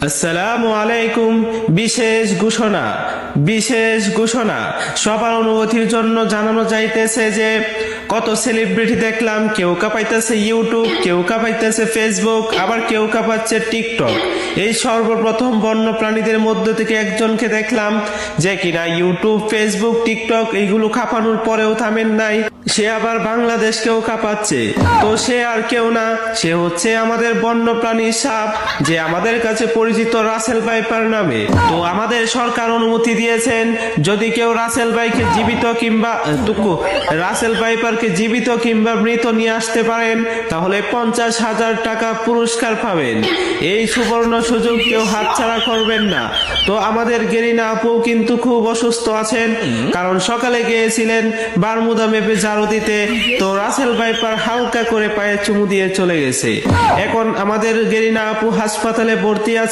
আসসালামু আলাইকুম। বিশেষ ঘোষণা সবার অনুভূতির জন্য জানানো যাইতেছে যে কত সেলিব্রিটি দেখলাম, কেউ কাঁপাইতেছে ইউটিউব, কেউ কাঁপাইতেছে ফেসবুক, আবার কেউ কাঁপাচ্ছে টিকটক। এই সর্বপ্রথম বন্য প্রাণীদের মধ্য থেকে একজনকে দেখলাম যে কিনা ইউটিউব, ফেসবুক, টিকটক এইগুলো কাঁপানোর পরেও থামেন নাই, সে আবার বাংলাদেশকেও কাঁপাচ্ছে। তো সে আর কেউ না, সে হচ্ছে আমাদের বন্য প্রাণী সাপ, যে আমাদের কাছে পরিচিত রাসেল ভাইপার নামে। তো আমাদের সরকার অনুমতি দিয়েছেন, যদি কেউ রাসেল ভাইপারকে জীবিত কিংবা মৃত নিয়ে আসতে পারেন তাহলে 50,000 টাকা পুরস্কার পাবেন। এই সুবর্ণ সুযোগ কেউ হাতছাড়া করবেন না। তো আমাদের গেরিনা আপু কিন্তু খুব অসুস্থ আছেন, কারণ সকালে গিয়েছিলেন বারমুদা মেপে ঝাড়ু দিতে, তো রাসেল ভাইপার হালকা করে পায়ে চুমু দিয়ে চলে গেছে। এখন আমাদের গেরিনা আপু হাসপাতালে ভর্তি আছে।